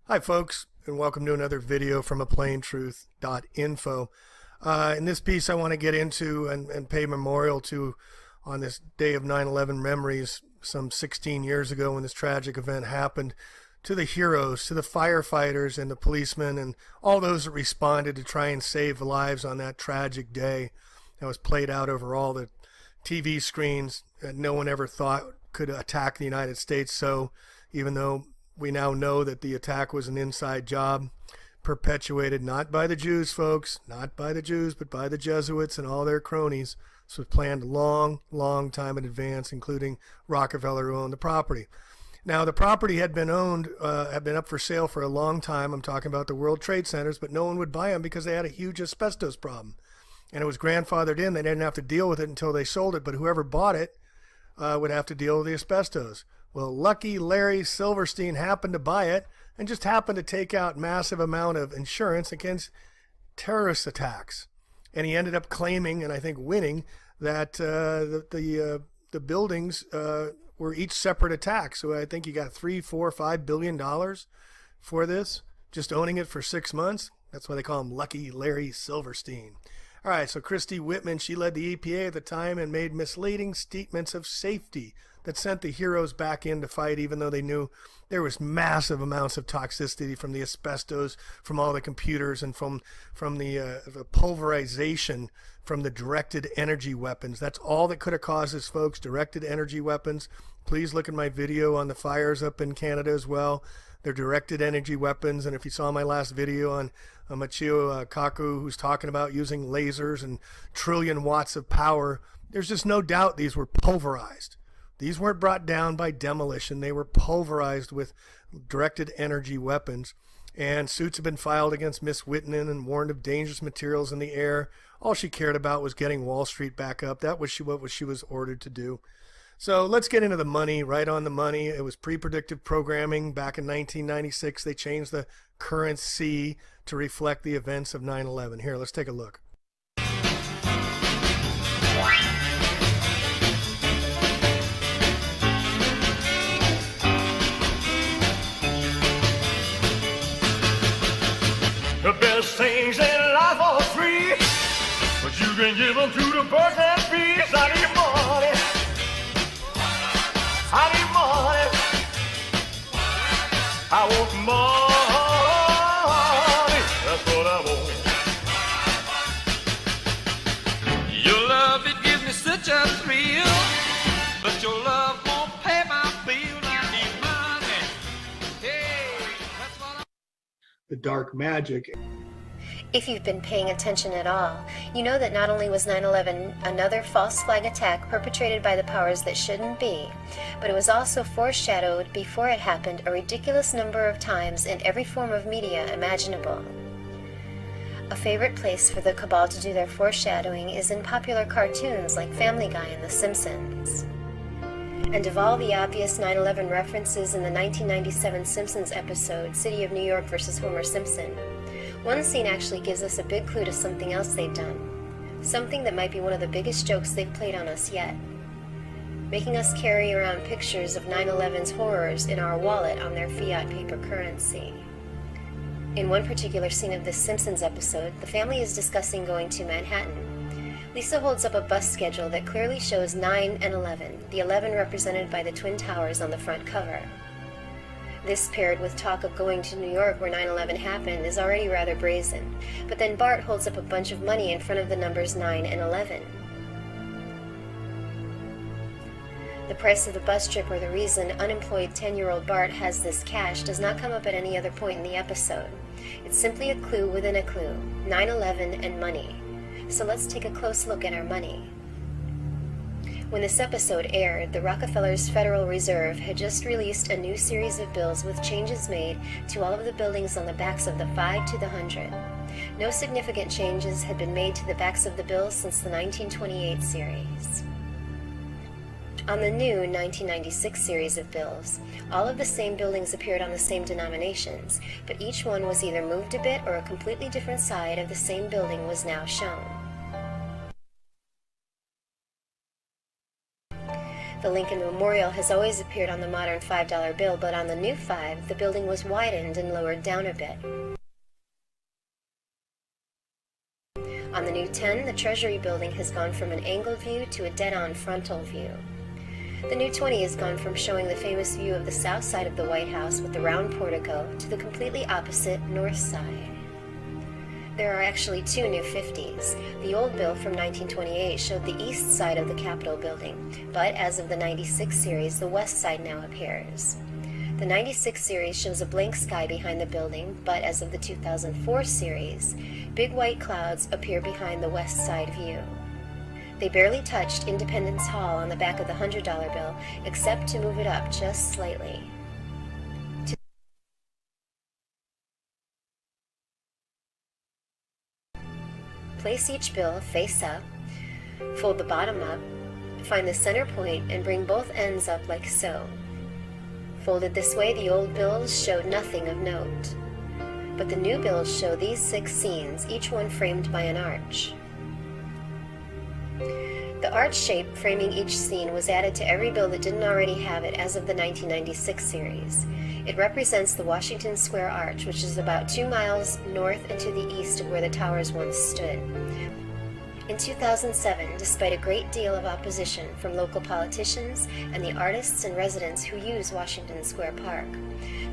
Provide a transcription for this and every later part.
Hi folks, and welcome to another video from aplanetruth.info. In this piece I want to get into and pay memorial to, on this day of 9/11 memories some 16 years ago when this tragic event happened, to the heroes, to the firefighters and the policemen and all those that responded to try and save lives on that tragic day that was played out over all the TV screens that no one ever thought could attack the United States. So even though we now know that the attack was an inside job perpetuated not by the Jews, folks, not by the Jews, but by the Jesuits and all their cronies. This was planned a long time in advance, including Rockefeller, who owned the property. Now, the property had been up for sale for a long time. I'm talking about the World Trade Centers, but no one would buy them because they had a huge asbestos problem. And it was grandfathered in. They didn't have to deal with it until they sold it, but whoever bought it would have to deal with the asbestos. Well, lucky Larry Silverstein happened to buy it and just happened to take out massive amount of insurance against terrorist attacks. And he ended up claiming, and I think winning, that the buildings were each separate attacks. So I think he got $3, $4, $5 billion for this, just owning it for 6 months. That's why they call him Lucky Larry Silverstein. All right, so Christy Whitman, she led the EPA at the time and made misleading statements of safety that sent the heroes back in to fight, even though they knew there was massive amounts of toxicity from the asbestos, from all the computers, and from the pulverization from the directed energy weapons. That's all that could have caused this, folks, directed energy weapons. Please look at my video on the fires up in Canada as well. They're directed energy weapons, and if you saw my last video on Machio Kaku, who's talking about using lasers and trillion watts of power, there's just no doubt these were pulverized. These weren't brought down by demolition. They were pulverized with directed energy weapons. And suits have been filed against Miss Whitman and warned of dangerous materials in the air. All she cared about was getting Wall Street back up. That was what she was ordered to do. So let's get into the money, right on the money. It was pre-predictive programming. Back in 1996, they changed the currency to reflect the events of 9/11. Here, let's take a look. The best things in life are free, but you can give them to the birds and bees. I need money. I need money. I want money. That's what I want. Your love, it gives me such a thrill, but your love won't pay my bill. I need money. Hey, that's what I... The dark magic. If you've been paying attention at all, you know that not only was 9/11 another false flag attack perpetrated by the powers that shouldn't be, but it was also foreshadowed before it happened a ridiculous number of times in every form of media imaginable. A favorite place for the cabal to do their foreshadowing is in popular cartoons like Family Guy and The Simpsons. And of all the obvious 9/11 references in the 1997 Simpsons episode, City of New York vs. Homer Simpson, one scene actually gives us a big clue to something else they've done. Something that might be one of the biggest jokes they've played on us yet. Making us carry around pictures of 9/11's horrors in our wallet on their fiat paper currency. In one particular scene of this Simpsons episode, the family is discussing going to Manhattan. Lisa holds up a bus schedule that clearly shows 9 and 11, the 11 represented by the Twin Towers on the front cover. This, paired with talk of going to New York where 9/11 happened, is already rather brazen. But then Bart holds up a bunch of money in front of the numbers 9 and 11. The price of the bus trip, or the reason unemployed 10-year-old Bart has this cash, does not come up at any other point in the episode. It's simply a clue within a clue: 9/11 and money. So let's take a close look at our money. When this episode aired, the Rockefeller's Federal Reserve had just released a new series of bills with changes made to all of the buildings on the backs of the 5 to the 100. No significant changes had been made to the backs of the bills since the 1928 series. On the new 1996 series of bills, all of the same buildings appeared on the same denominations, but each one was either moved a bit or a completely different side of the same building was now shown. The Lincoln Memorial has always appeared on the modern $5 bill, but on the new 5, the building was widened and lowered down a bit. On the new 10, the Treasury building has gone from an angled view to a dead-on frontal view. The new 20 has gone from showing the famous view of the south side of the White House with the round portico to the completely opposite north side. There are actually 2 new 50s. The old bill from 1928 showed the east side of the Capitol building, but as of the 96 series, the west side now appears. The 96 series shows a blank sky behind the building, but as of the 2004 series, big white clouds appear behind the west side view. They barely touched Independence Hall on the back of the $100 bill, except to move it up just slightly. Place each bill face up, fold the bottom up, find the center point, and bring both ends up like so. Folded this way, the old bills showed nothing of note, but the new bills show these 6 scenes, each one framed by an arch. The arch shape framing each scene was added to every bill that didn't already have it as of the 1996 series. It represents the Washington Square Arch, which is about 2 miles north and to the east of where the towers once stood. In 2007, despite a great deal of opposition from local politicians and the artists and residents who use Washington Square Park,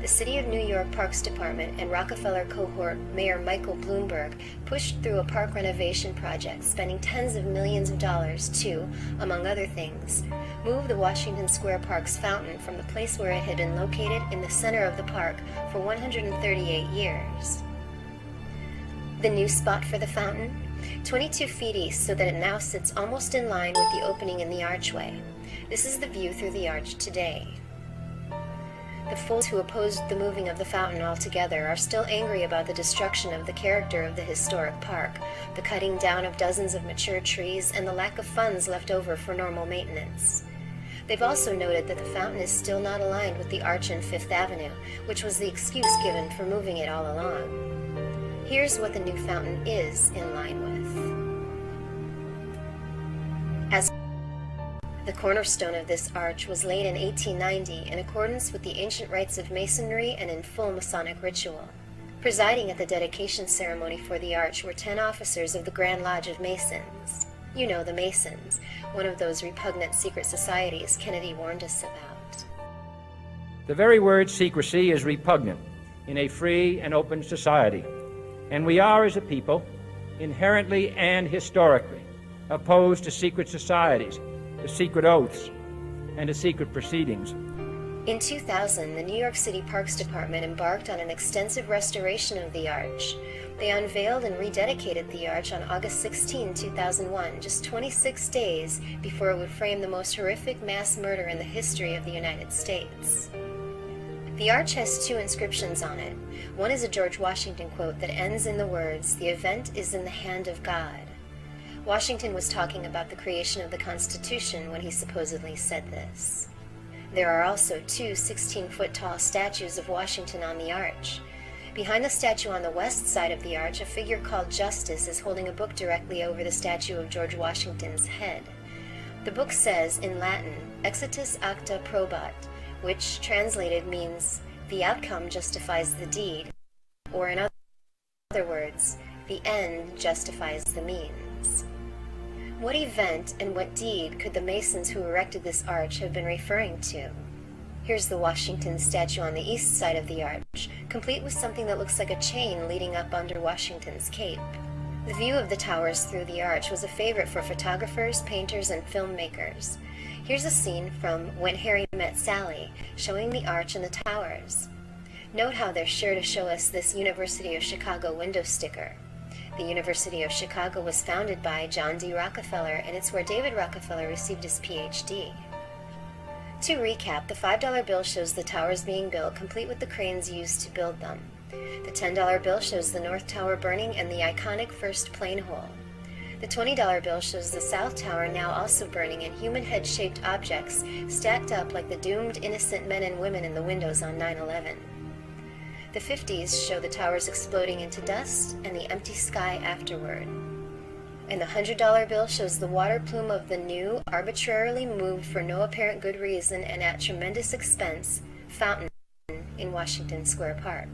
the City of New York Parks Department and Rockefeller cohort Mayor Michael Bloomberg pushed through a park renovation project, spending tens of millions of dollars to, among other things, move the Washington Square Park's fountain from the place where it had been located in the center of the park for 138 years. The new spot for the fountain? 22 feet east, so that it now sits almost in line with the opening in the archway. This is the view through the arch today. The fools who opposed the moving of the fountain altogether are still angry about the destruction of the character of the historic park, the cutting down of dozens of mature trees, and the lack of funds left over for normal maintenance. They've also noted that the fountain is still not aligned with the arch on Fifth Avenue, which was the excuse given for moving it all along. Here's what the new fountain is in line with. As the cornerstone of this arch was laid in 1890 in accordance with the ancient rites of Masonry and in full Masonic ritual. Presiding at the dedication ceremony for the arch were 10 officers of the Grand Lodge of Masons. You know, the Masons, one of those repugnant secret societies Kennedy warned us about. The very word secrecy is repugnant in a free and open society, and we are, as a people, inherently and historically opposed to secret societies, to secret oaths, and to secret proceedings. In 2000, the New York City Parks Department embarked on an extensive restoration of the arch. They unveiled and rededicated the arch on August 16, 2001, just 26 days before it would frame the most horrific mass murder in the history of the United States. The arch has 2 inscriptions on it. One is a George Washington quote that ends in the words, "The event is in the hand of God." Washington was talking about the creation of the Constitution when he supposedly said this. There are also 2 16-foot-tall statues of Washington on the arch. Behind the statue on the west side of the arch, a figure called Justice is holding a book directly over the statue of George Washington's head. The book says, in Latin, Exitus acta probat, which translated means, the outcome justifies the deed, or in other words, the end justifies the means. What event and what deed could the Masons who erected this arch have been referring to? Here's the Washington statue on the east side of the arch, complete with something that looks like a chain leading up under Washington's cape. The view of the towers through the arch was a favorite for photographers, painters, and filmmakers. Here's a scene from When Harry Met Sally, showing the arch and the towers. Note how they're sure to show us this University of Chicago window sticker. The University of Chicago was founded by John D. Rockefeller, and it's where David Rockefeller received his PhD. To recap, the $5 bill shows the towers being built, complete with the cranes used to build them. The $10 bill shows the North Tower burning and the iconic first plane hole. The $20 bill shows the South Tower now also burning and human head-shaped objects stacked up like the doomed innocent men and women in the windows on 9/11. The 50s show the towers exploding into dust and the empty sky afterward. And the $100 bill shows the water plume of the new, arbitrarily moved for no apparent good reason and at tremendous expense, fountain in Washington Square Park.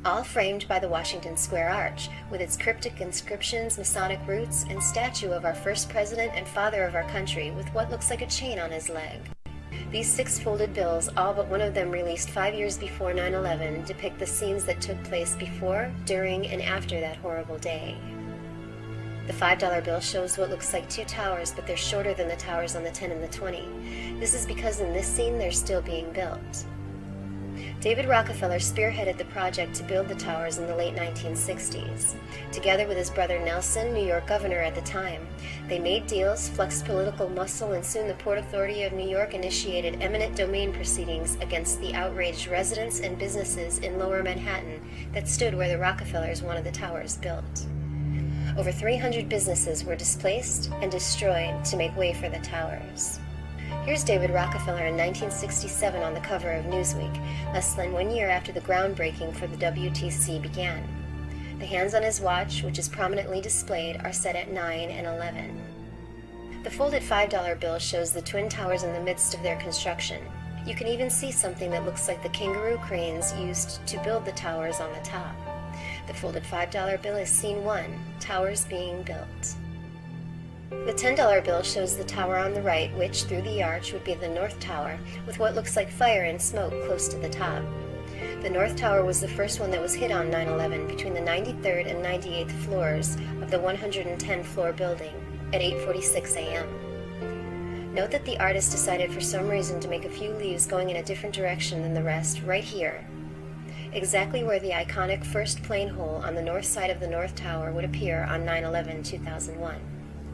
All framed by the Washington Square Arch, with its cryptic inscriptions, Masonic roots, and statue of our first president and father of our country with what looks like a chain on his leg. These 6 folded bills, all but one of them released 5 years before 9/11, depict the scenes that took place before, during, and after that horrible day. The $5 bill shows what looks like 2 towers, but they're shorter than the towers on the 10 and the 20. This is because in this scene they're still being built. David Rockefeller spearheaded the project to build the towers in the late 1960s. Together with his brother Nelson, New York governor at the time, they made deals, flexed political muscle, and soon the Port Authority of New York initiated eminent domain proceedings against the outraged residents and businesses in Lower Manhattan that stood where the Rockefellers wanted the towers built. Over 300 businesses were displaced and destroyed to make way for the towers. Here's David Rockefeller in 1967 on the cover of Newsweek, less than 1 year after the groundbreaking for the WTC began. The hands on his watch, which is prominently displayed, are set at 9 and 11. The folded $5 bill shows the Twin Towers in the midst of their construction. You can even see something that looks like the kangaroo cranes used to build the towers on the top. The folded $5 bill is Scene 1, Towers being built. The $10 bill shows the tower on the right, which, through the arch, would be the North Tower, with what looks like fire and smoke close to the top. The North Tower was the first one that was hit on 9/11 between the 93rd and 98th floors of the 110-floor building at 8:46 a.m. Note that the artist decided for some reason to make a few leaves going in a different direction than the rest right here, exactly where the iconic first plane hole on the north side of the North Tower would appear on 9/11-2001.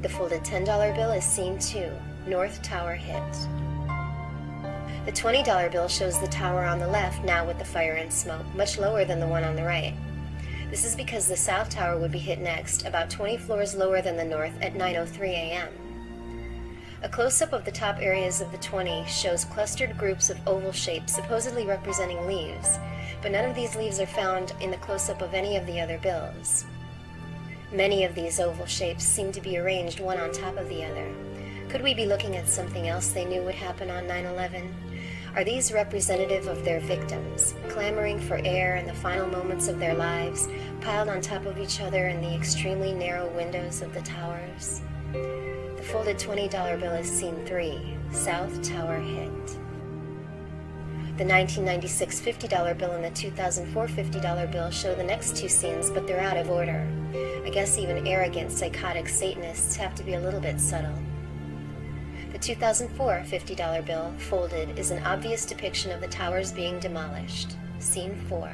The folded $10 bill is Scene 2, North Tower hit. The $20 bill shows the tower on the left now with the fire and smoke, much lower than the one on the right. This is because the South Tower would be hit next, about 20 floors lower than the North at 9:03 a.m. A close-up of the top areas of the 20 shows clustered groups of oval shapes supposedly representing leaves, but none of these leaves are found in the close-up of any of the other bills. Many of these oval shapes seem to be arranged one on top of the other. Could we be looking at something else they knew would happen on 9/11? Are these representative of their victims, clamoring for air in the final moments of their lives, piled on top of each other in the extremely narrow windows of the towers? The folded $20 bill is Scene 3, South Tower hit. The 1996 $50 bill and the 2004 $50 bill show the next 2 scenes, but they're out of order. I guess even arrogant, psychotic Satanists have to be a little bit subtle. The 2004 $50 bill, folded, is an obvious depiction of the towers being demolished. Scene 4.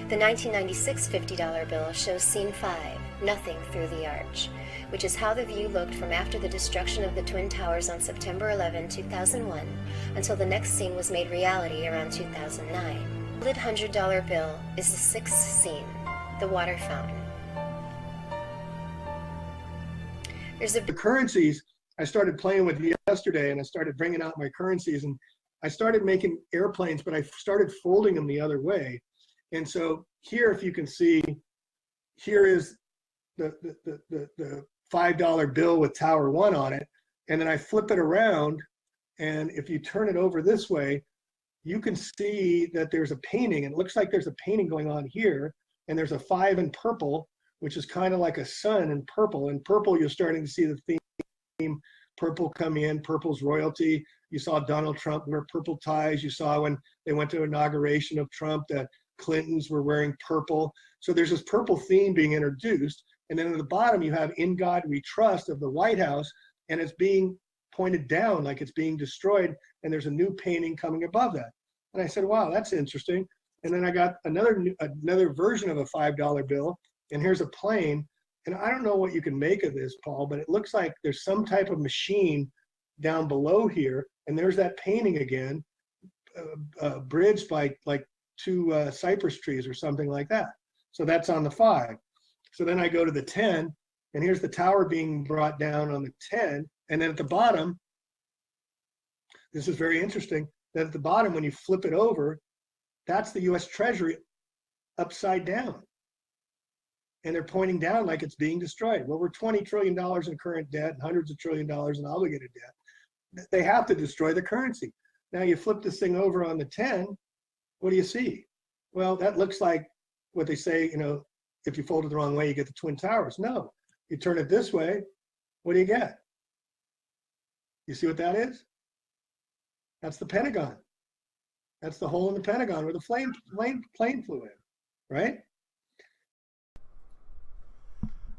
The 1996 $50 bill shows Scene 5, Nothing through the Arch, which is how the view looked from after the destruction of the Twin Towers on September 11, 2001, until the next scene was made reality around 2009. The folded $100 bill is the 6th scene, the water fountain. There's The currencies I started playing with yesterday, and I started bringing out my currencies, and I started making airplanes, but I started folding them the other way. And so here, if you can see, here is the $5 bill with Tower 1 on it, and then I flip it around, and if you turn it over this way, you can see that there's a painting. It looks like there's a painting going on here, and there's a 5 in purple, which is kind of like a sun in purple. In purple, you're starting to see the theme, purple come in, purple's royalty. You saw Donald Trump wear purple ties. You saw when they went to inauguration of Trump that Clintons were wearing purple. So there's this purple theme being introduced. And then at the bottom, you have In God We Trust of the White House, and it's being pointed down like it's being destroyed. And there's a new painting coming above that. And I said, wow, that's interesting. And then I got another version of a $5 bill. And here's a plane, and I don't know what you can make of this, Paul, but it looks like there's some type of machine down below here, and there's that painting again, bridged by like 2 cypress trees or something like that. So that's on the 5. So then I go to the 10, and here's the tower being brought down on the 10, and then at the bottom, this is very interesting, that at the bottom, when you flip it over, that's the US Treasury upside down. and they're pointing down like it's being destroyed. Well, we're $20 trillion in current debt and hundreds of $1 trillion in obligated debt. They have to destroy the currency. Now you flip this thing over on the 10, what do you see? Well, that looks like what they say, you know, if you fold it the wrong way, you get the Twin Towers. No, you turn it this way, what do you get? You see what that is? That's the Pentagon. That's the hole in the Pentagon where the plane flew in, right?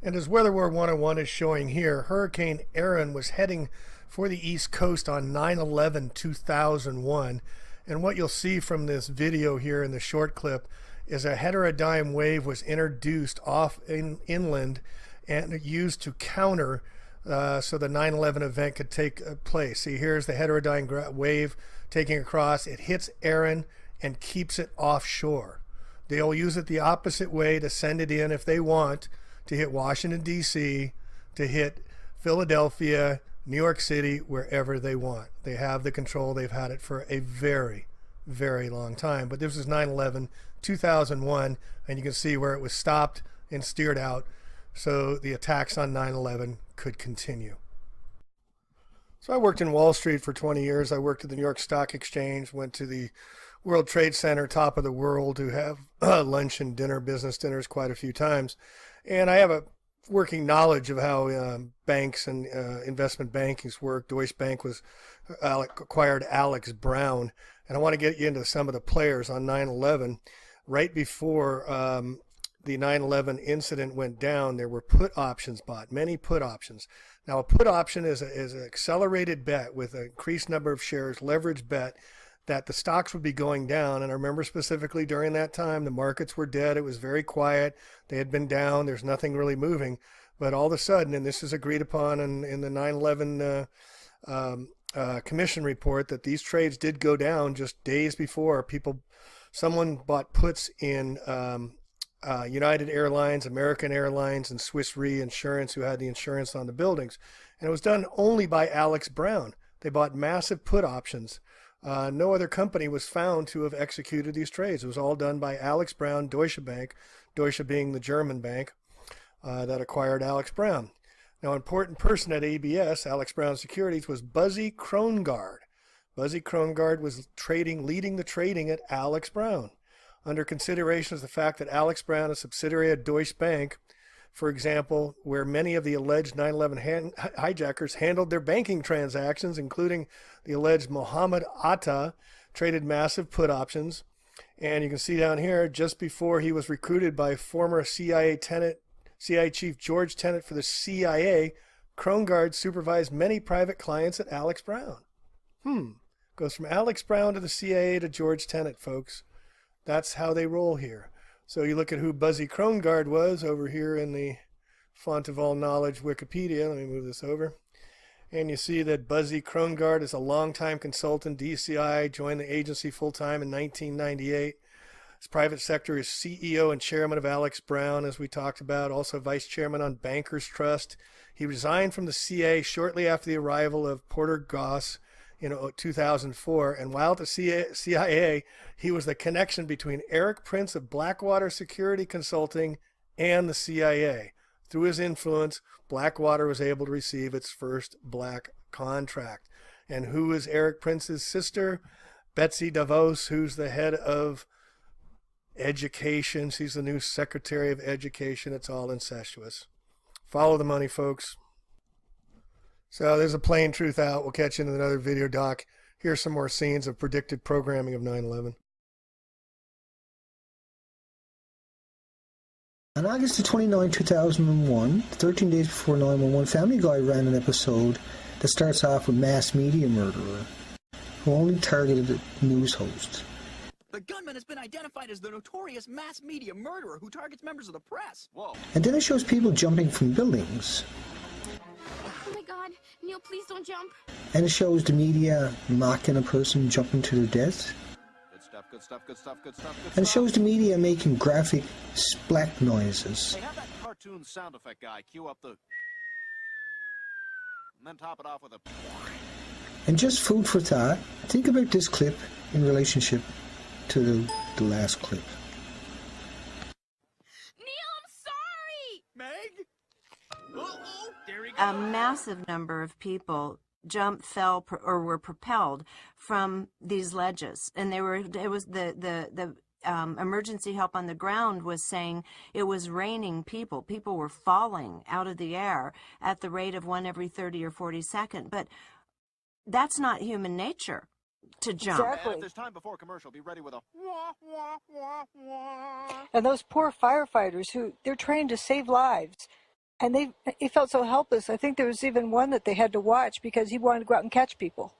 And as Weather War 101 is showing here, Hurricane Aaron was heading for the East Coast on 9/11/2001. And what you'll see from this video here in the short clip is a heterodyne wave was introduced off inland and used to counter so the 9/11 event could take place. See, here's the heterodyne wave taking across. It hits Aaron and keeps it offshore. They'll use it the opposite way to send it in if they want, to hit Washington, D.C., to hit Philadelphia, New York City, wherever they want. They have the control. They've had it for a very, very long time. But this is 9/11/2001, and you can see where it was stopped and steered out so the attacks on 9/11 could continue. So I worked in Wall Street for 20 years. I worked at the New York Stock Exchange, went to the World Trade Center, top of the world, to have lunch and dinner, business dinners quite a few times. And I have a working knowledge of how banks and investment bankings work. Deutsche Bank was acquired Alex Brown. And I want to get you into some of the players on 9/11. Right before the 9/11 incident went down, there were put options bought, many put options. Now, a put option is an accelerated bet with an increased number of shares, leveraged bet, that the stocks would be going down. And I remember specifically during that time, the markets were dead. It was very quiet. They had been down. There's nothing really moving. But all of a sudden, and this is agreed upon in the 9/11 commission report, that these trades did go down just days before. Someone bought puts in United Airlines, American Airlines, and Swiss Re Insurance, who had the insurance on the buildings. And it was done only by Alex Brown. They bought massive put options. No other company was found to have executed these trades. It was all done by Alex Brown, Deutsche Bank, Deutsche being the German bank that acquired Alex Brown. Now, an important person at ABS, Alex Brown Securities, was Buzzy Krongard. Buzzy Krongard was leading the trading at Alex Brown. Under consideration is the fact that Alex Brown, a subsidiary of Deutsche Bank, for example, where many of the alleged 9/11 hijackers handled their banking transactions, including the alleged Mohammed Atta, traded massive put options. And you can see down here, just before he was recruited by former CIA Chief George Tenet for the CIA, Krongard supervised many private clients at Alex Brown. Goes from Alex Brown to the CIA to George Tenet, folks. That's how they roll here. So you look at who Buzzy Krongard was over here in the font of all knowledge Wikipedia. Let me move this over. And you see that Buzzy Krongard is a longtime consultant, DCI, joined the agency full-time in 1998. His private sector is CEO and chairman of Alex Brown, as we talked about, also vice chairman on Bankers Trust. He resigned from the CIA shortly after the arrival of Porter Goss in 2004, and while at the CIA, he was the connection between Eric Prince of Blackwater Security Consulting and the CIA. Through his influence, Blackwater was able to receive its first black contract. And who is Eric Prince's sister? Betsy DeVos, who's the head of education. She's the new Secretary of Education. It's all incestuous. Follow the money, folks. So there's a plain truth out. We'll catch you in another video, Doc. Here's some more scenes of predicted programming of 9/11. On August the 29th, 2001, 13 days before 9/11, Family Guy ran an episode that starts off with mass media murderer, who only targeted a news host. The gunman has been identified as the notorious mass media murderer who targets members of the press. Whoa. And then it shows people jumping from buildings. Oh my God, Neil, please don't jump. And it shows the media mocking a person jumping to their death. Good stuff, good stuff, good stuff, good stuff, good And it stuff. shows the media making graphic splat noises. Hey, have that cartoon sound effect guy cue up the... and then top it off with a... And just food for thought, think about this clip in relationship to the last clip. Neil, I'm sorry! a massive number of people jumped, fell, or were propelled from these ledges, and it was the emergency help on the ground was saying it was raining people. People were falling out of the air at the rate of 1 every 30 or 40 seconds. But that's not human nature to jump. Exactly. And if there's time before commercial, be ready with a wah, wah, wah, wah. And those poor firefighters they're trained to save lives. And he felt so helpless. I think there was even one that they had to watch because he wanted to go out and catch people.